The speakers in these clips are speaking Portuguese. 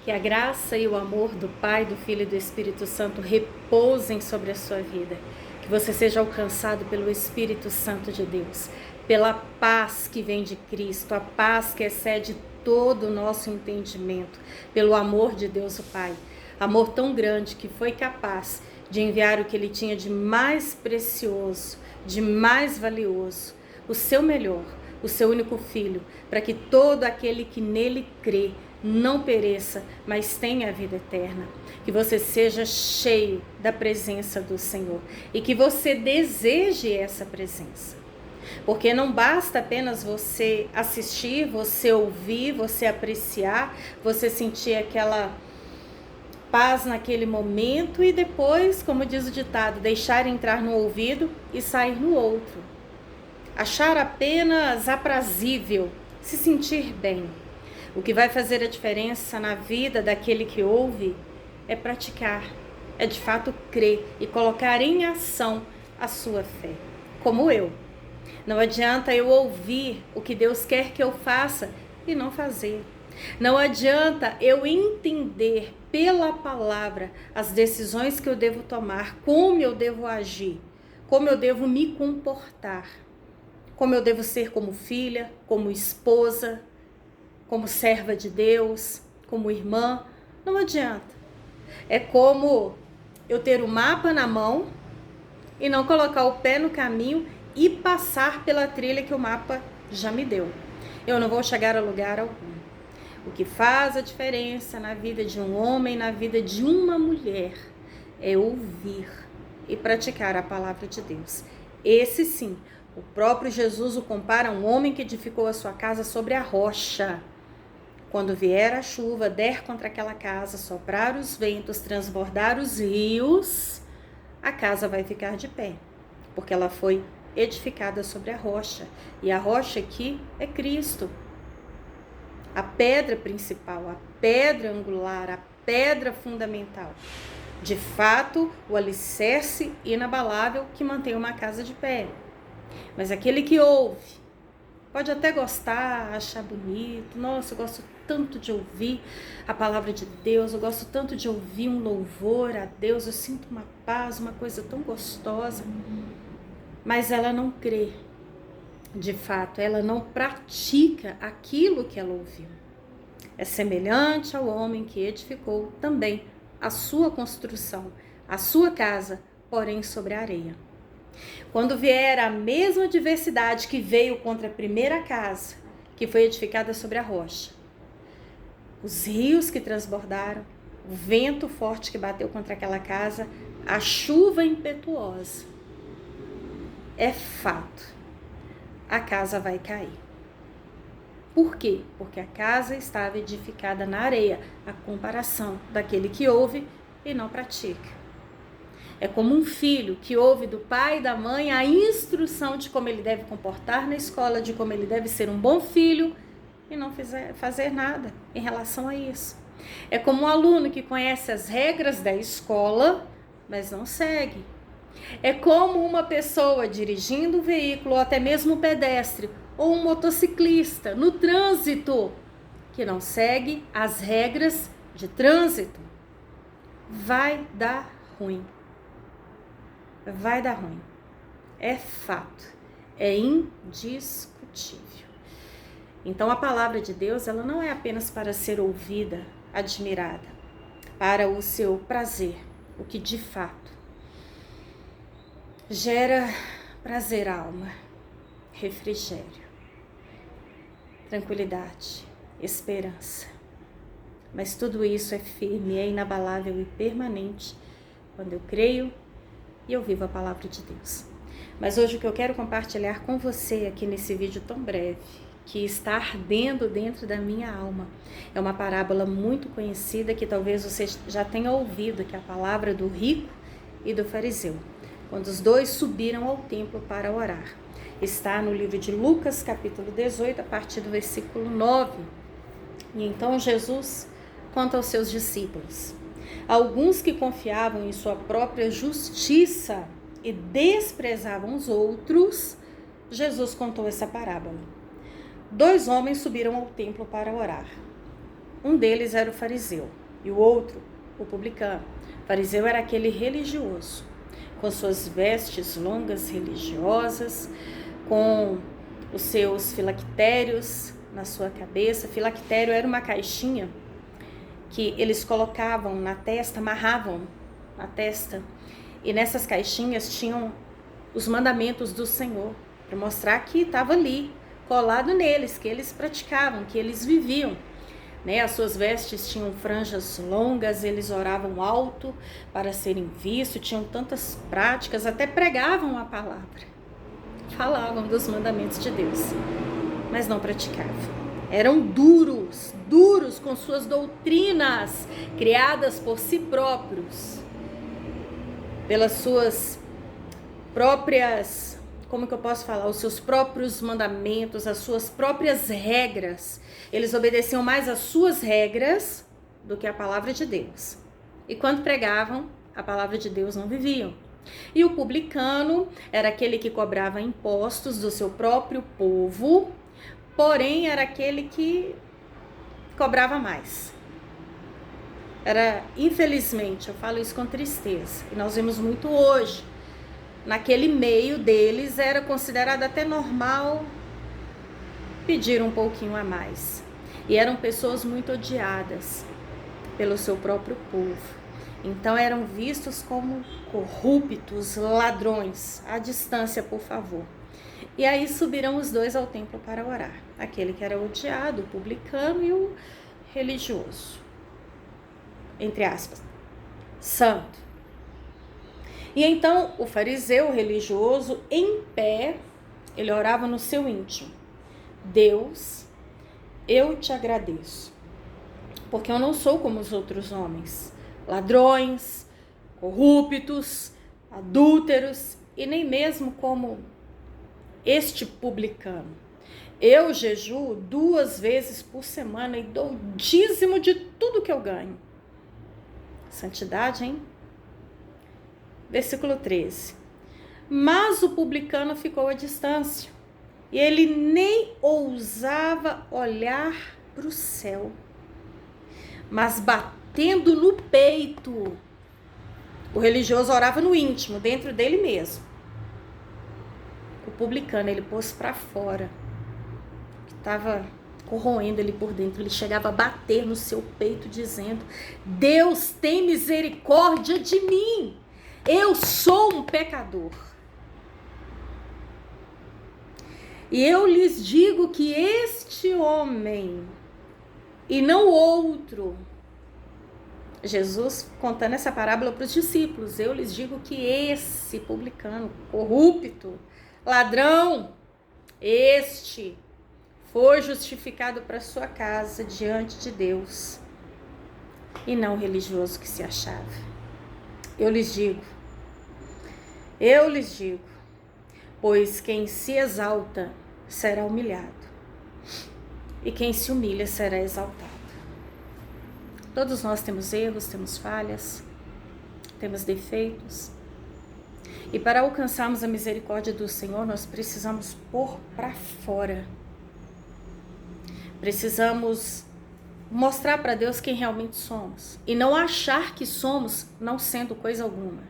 Que a graça e o amor do Pai, do Filho e do Espírito Santo repousem sobre a sua vida. Que você seja alcançado pelo Espírito Santo de Deus, pela paz que vem de Cristo, a paz que excede todo o nosso entendimento, pelo amor de Deus o Pai. Amor tão grande que foi capaz de enviar o que ele tinha de mais precioso, de mais valioso, o seu melhor, o seu único Filho, para que todo aquele que nele crê não pereça, mas tenha a vida eterna. Que você seja cheio da presença do Senhor e que você deseje essa presença. Porque não basta apenas você assistir, você ouvir, você apreciar, você sentir aquela paz naquele momento e depois, como diz o ditado, deixar entrar no ouvido e sair no outro. Achar apenas aprazível, se sentir bem. O que vai fazer a diferença na vida daquele que ouve é praticar, é de fato crer e colocar em ação a sua fé, como eu. Não adianta eu ouvir o que Deus quer que eu faça e não fazer. Não adianta eu entender pela palavra as decisões que eu devo tomar, como eu devo agir, como eu devo me comportar, como eu devo ser como filha, como esposa, como serva de Deus, como irmã. Não adianta. É como eu ter o mapa na mão e não colocar o pé no caminho e passar pela trilha que o mapa já me deu. Eu não vou chegar a lugar algum. O que faz a diferença na vida de um homem, na vida de uma mulher, é ouvir e praticar a palavra de Deus. Esse sim, o próprio Jesus o compara a um homem que edificou a sua casa sobre a rocha. Quando vier a chuva, der contra aquela casa, soprar os ventos, transbordar os rios, a casa vai ficar de pé, porque ela foi edificada sobre a rocha. E a rocha aqui é Cristo. A pedra principal, a pedra angular, a pedra fundamental. De fato, o alicerce inabalável que mantém uma casa de pé. Mas aquele que ouve, pode até gostar, achar bonito. Nossa, eu gosto tanto de ouvir a palavra de Deus, eu gosto tanto de ouvir um louvor a Deus, eu sinto uma paz, uma coisa tão gostosa. Mas ela não crê, de fato, ela não pratica aquilo que ela ouviu. É semelhante ao homem que edificou também a sua construção, a sua casa, porém sobre a areia. Quando vier a mesma adversidade que veio contra a primeira casa, que foi edificada sobre a rocha, os rios que transbordaram, o vento forte que bateu contra aquela casa, a chuva impetuosa, é fato, a casa vai cair. Por quê? Porque a casa estava edificada na areia, a comparação daquele que ouve e não pratica. É como um filho que ouve do pai e da mãe a instrução de como ele deve comportar na escola, de como ele deve ser um bom filho e não fazer nada em relação a isso. É como um aluno que conhece as regras da escola, mas não segue. É como uma pessoa dirigindo um veículo, ou até mesmo um pedestre, ou um motociclista no trânsito, que não segue as regras de trânsito. Vai dar ruim. Vai dar ruim. É fato. É indiscutível. Então a palavra de Deus, ela não é apenas para ser ouvida, admirada, para o seu prazer, o que de fato gera prazer à alma, refrigério, tranquilidade, esperança. Mas tudo isso é firme, é inabalável e permanente quando eu creio e eu vivo a palavra de Deus. Mas hoje o que eu quero compartilhar com você aqui nesse vídeo tão breve, que está ardendo dentro da minha alma, é uma parábola muito conhecida que talvez você já tenha ouvido, que é a palavra do rico e do fariseu, quando os dois subiram ao templo para orar. Está no livro de Lucas, capítulo 18, a partir do versículo 9. E então Jesus conta aos seus discípulos: alguns que confiavam em sua própria justiça e desprezavam os outros, Jesus contou essa parábola. 2 homens subiram ao templo para orar. Um deles era o fariseu e o outro, o publicano. O fariseu era aquele religioso, com suas vestes longas religiosas, com os seus filactérios na sua cabeça. Filactério era uma caixinha que eles colocavam na testa, amarravam na testa, e nessas caixinhas tinham os mandamentos do Senhor, para mostrar que estava ali, colado neles, que eles praticavam, que eles viviam. As suas vestes tinham franjas longas, eles oravam alto para serem vistos, tinham tantas práticas, até pregavam a palavra, falavam dos mandamentos de Deus, mas não praticavam. Eram duros com suas doutrinas, criadas por si próprios, pelas suas próprias, como que eu posso falar, os seus próprios mandamentos, as suas próprias regras. Eles obedeciam mais às suas regras do que a palavra de Deus. E quando pregavam, a palavra de Deus não viviam. E o publicano era aquele que cobrava impostos do seu próprio povo, porém era aquele que cobrava mais. Era, infelizmente, eu falo isso com tristeza, e nós vemos muito hoje, naquele meio deles era considerado até normal pedir um pouquinho a mais. E eram pessoas muito odiadas pelo seu próprio povo. Então eram vistos como corruptos, ladrões. À distância, por favor. E aí subiram os dois ao templo para orar. Aquele que era odiado, o publicano, e o religioso. Entre aspas, santo. E então o fariseu, o religioso, em pé, ele orava no seu íntimo: Deus, eu te agradeço, porque eu não sou como os outros homens, ladrões, corruptos, adúlteros, e nem mesmo como este publicano. Eu jejuo 2 vezes por semana e dou dízimo de tudo que eu ganho. Santidade, hein? Versículo 13. Mas o publicano ficou à distância, e ele nem ousava olhar para o céu, mas batendo no peito. O religioso orava no íntimo, dentro dele mesmo. O publicano, ele pôs para fora, que estava corroendo ele por dentro. Ele chegava a bater no seu peito, dizendo: Deus, tem misericórdia de mim, eu sou um pecador. E eu lhes digo que este homem, e não outro, Jesus contando essa parábola para os discípulos, eu lhes digo que esse publicano, corrupto, ladrão, este foi justificado para sua casa diante de Deus, e não o religioso que se achava. Eu lhes digo, pois quem se exalta será humilhado, e quem se humilha será exaltado. Todos nós temos erros, temos falhas, temos defeitos, e para alcançarmos a misericórdia do Senhor, nós precisamos pôr para fora. Precisamos mostrar para Deus quem realmente somos, e não achar que somos não sendo coisa alguma.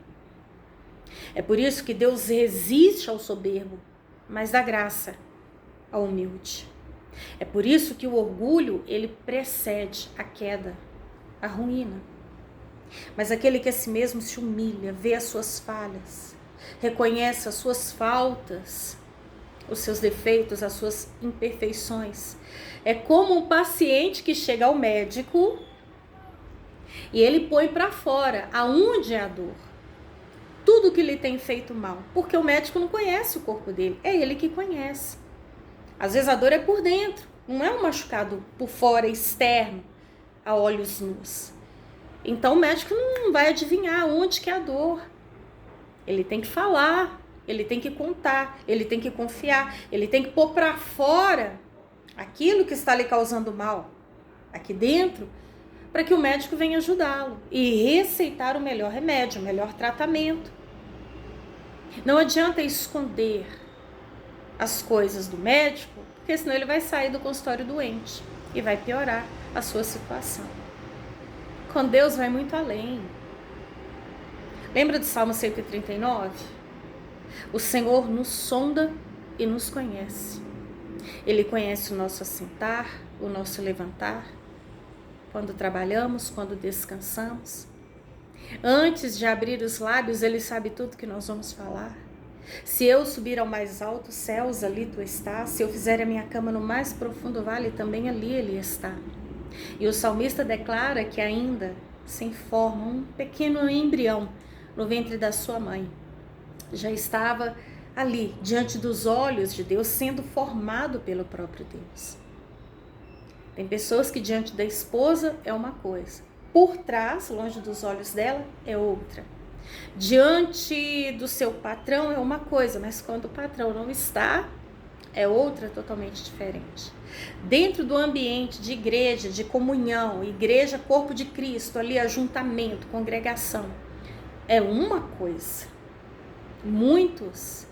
É por isso que Deus resiste ao soberbo, mas dá graça ao humilde. É por isso que o orgulho, ele precede a queda, a ruína. Mas aquele que a si mesmo se humilha, vê as suas falhas, reconhece as suas faltas, os seus defeitos, as suas imperfeições. É como um paciente que chega ao médico e ele põe para fora aonde é a dor, tudo que lhe tem feito mal, porque o médico não conhece o corpo dele, é ele que conhece. Às vezes a dor é por dentro, não é um machucado por fora, externo, a olhos nus. Então o médico não vai adivinhar onde que é a dor. Ele tem que falar, ele tem que contar, ele tem que confiar, ele tem que pôr para fora aquilo que está lhe causando mal aqui dentro, para que o médico venha ajudá-lo e receitar o melhor remédio, o melhor tratamento. Não adianta esconder as coisas do médico, porque senão ele vai sair do consultório doente e vai piorar. a sua situação. Com Deus vai muito além. Lembra do Salmo 139? O Senhor nos sonda e nos conhece. Ele conhece o nosso assentar, o nosso levantar, quando trabalhamos, quando descansamos. Antes de abrir os lábios, Ele sabe tudo que nós vamos falar. Se eu subir ao mais alto céus, ali tu estás. Se eu fizer a minha cama no mais profundo vale, também ali Ele está. E o salmista declara que ainda sem forma, um pequeno embrião no ventre da sua mãe, já estava ali, diante dos olhos de Deus, sendo formado pelo próprio Deus. Tem pessoas que diante da esposa é uma coisa, por trás, longe dos olhos dela, é outra. Diante do seu patrão é uma coisa, mas quando o patrão não está, é outra totalmente diferente. Dentro do ambiente de igreja, de comunhão, igreja, corpo de Cristo, ali ajuntamento, congregação, é uma coisa. Muitos,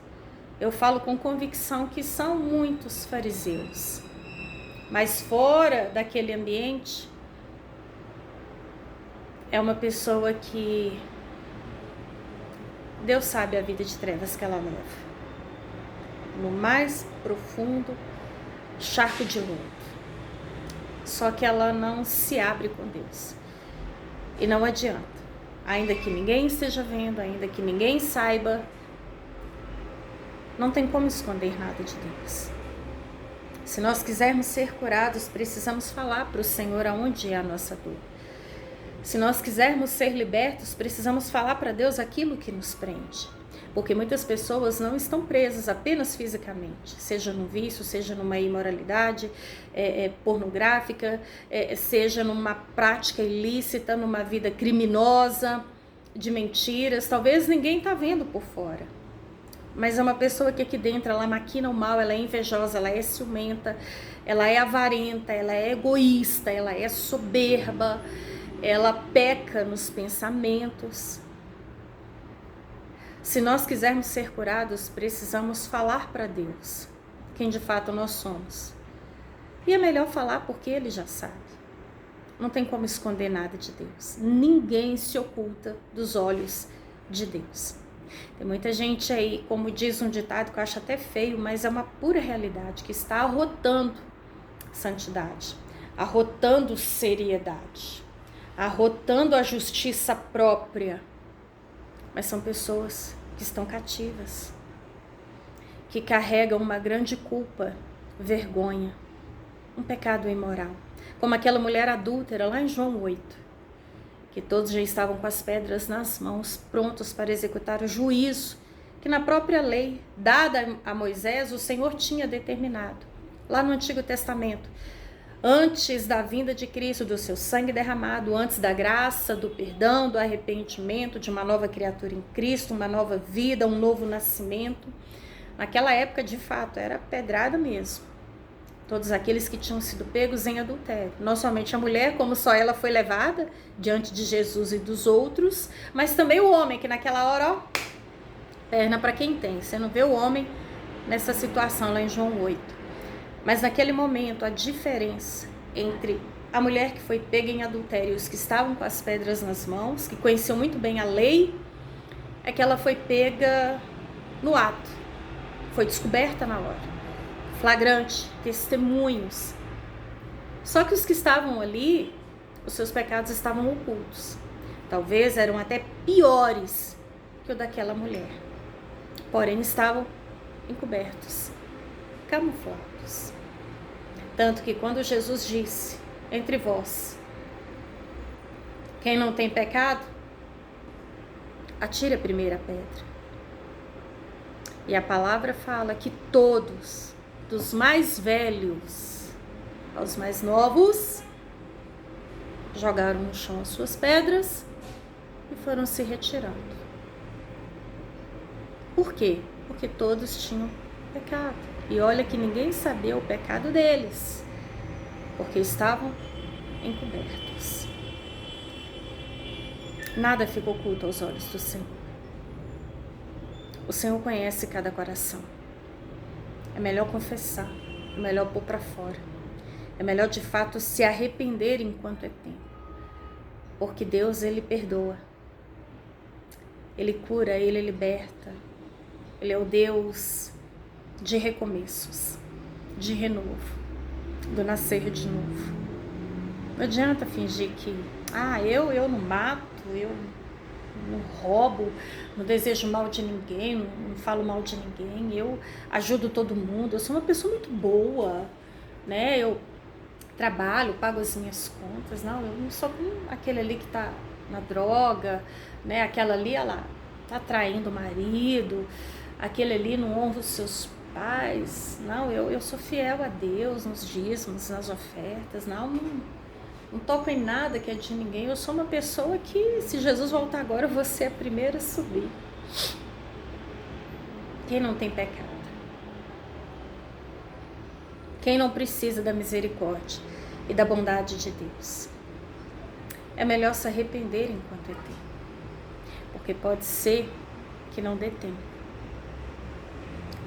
eu falo com convicção que são muitos fariseus, mas fora daquele ambiente, é uma pessoa que Deus sabe a vida de trevas que ela leva. No mais profundo charco de lodo. Só que ela não se abre com Deus. E não adianta. Ainda que ninguém esteja vendo, ainda que ninguém saiba, não tem como esconder nada de Deus. Se nós quisermos ser curados, precisamos falar para o Senhor aonde é a nossa dor. Se nós quisermos ser libertos, precisamos falar para Deus aquilo que nos prende. Porque muitas pessoas não estão presas apenas fisicamente, seja no vício, seja numa imoralidade pornográfica, seja numa prática ilícita, numa vida criminosa, de mentiras. Talvez ninguém está vendo por fora, mas é uma pessoa que aqui dentro ela maquina o mal, ela é invejosa, ela é ciumenta, ela é avarenta, ela é egoísta, ela é soberba, ela peca nos pensamentos. Se nós quisermos ser curados, precisamos falar para Deus quem de fato nós somos. E é melhor falar porque Ele já sabe. Não tem como esconder nada de Deus. Ninguém se oculta dos olhos de Deus. Tem muita gente aí, como diz um ditado que eu acho até feio, mas é uma pura realidade, que está arrotando santidade, arrotando seriedade, arrotando a justiça própria. Mas são pessoas que estão cativas, que carregam uma grande culpa, vergonha, um pecado imoral. Como aquela mulher adúltera lá em João 8, que todos já estavam com as pedras nas mãos, prontos para executar o juízo, que na própria lei dada a Moisés, o Senhor tinha determinado, lá no Antigo Testamento. Antes da vinda de Cristo, do seu sangue derramado, antes da graça, do perdão, do arrependimento, de uma nova criatura em Cristo, uma nova vida, um novo nascimento. Naquela época, de fato, era pedrada mesmo. Todos aqueles que tinham sido pegos em adultério. Não somente a mulher, como só ela foi levada diante de Jesus e dos outros, mas também o homem, que naquela hora, ó, perna para quem tem. Você não vê o homem nessa situação lá em João 8. Mas naquele momento, a diferença entre a mulher que foi pega em adultério e os que estavam com as pedras nas mãos, que conheciam muito bem a lei, é que ela foi pega no ato, foi descoberta na hora, flagrante, testemunhos. Só que os que estavam ali, os seus pecados estavam ocultos. Talvez eram até piores que o daquela mulher, porém estavam encobertos, camuflados. Tanto que quando Jesus disse, entre vós, quem não tem pecado, atire a primeira pedra. E a palavra fala que todos, dos mais velhos aos mais novos, jogaram no chão as suas pedras e foram se retirando. Por quê? Porque todos tinham pecado. E olha que ninguém sabia o pecado deles, porque estavam encobertos. Nada fica oculto aos olhos do Senhor. O Senhor conhece cada coração. É melhor confessar, é melhor pôr para fora. É melhor de fato se arrepender enquanto é tempo. Porque Deus, Ele perdoa. Ele cura, Ele liberta. Ele é o Deus de recomeços, de renovo, do nascer de novo. Não adianta fingir que, eu não mato, eu não roubo, não desejo mal de ninguém, não falo mal de ninguém, eu ajudo todo mundo, eu sou uma pessoa muito boa, né? Eu trabalho, pago as minhas contas. Não, eu não sou como aquele ali que tá na droga, né? Aquela ali, ela tá traindo o marido, aquele ali não honra os seus pais. Não, eu sou fiel a Deus nos dízimos, nas ofertas. Não toco em nada que é de ninguém. Eu sou uma pessoa que, se Jesus voltar agora, eu vou ser a primeira a subir. Quem não tem pecado? Quem não precisa da misericórdia e da bondade de Deus? É melhor se arrepender enquanto é tempo. Porque pode ser que não dê tempo.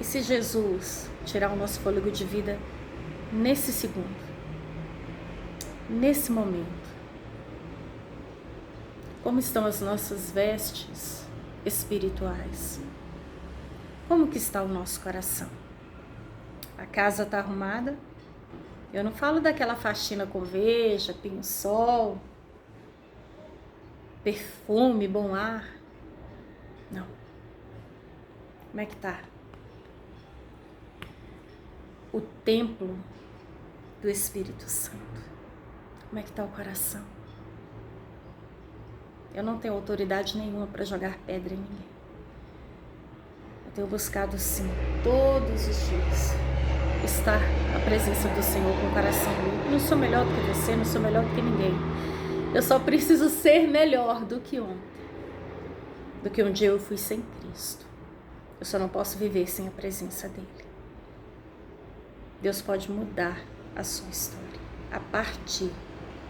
E se Jesus tirar o nosso fôlego de vida nesse segundo, nesse momento, como estão as nossas vestes espirituais? Como que está o nosso coração? A casa está arrumada? Eu não falo daquela faxina com veja, pinho-sol, perfume, bom ar. Não. Como é que tá? O templo do Espírito Santo. Como é que tá o coração? Eu não tenho autoridade nenhuma para jogar pedra em ninguém. Eu tenho buscado, sim, todos os dias, estar na presença do Senhor com o coração limpo. Não sou melhor do que você, não sou melhor do que ninguém. Eu só preciso ser melhor do que ontem, do que um dia eu fui sem Cristo. Eu só não posso viver sem a presença dEle. Deus pode mudar a sua história a partir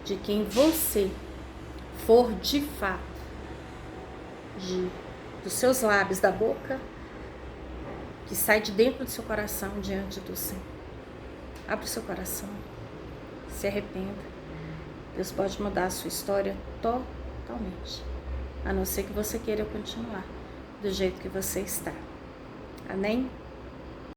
de quem você for de fato, dos seus lábios, da boca, que sai de dentro do seu coração diante do Senhor. Abra o seu coração, se arrependa. Deus pode mudar a sua história totalmente, a não ser que você queira continuar do jeito que você está. Amém?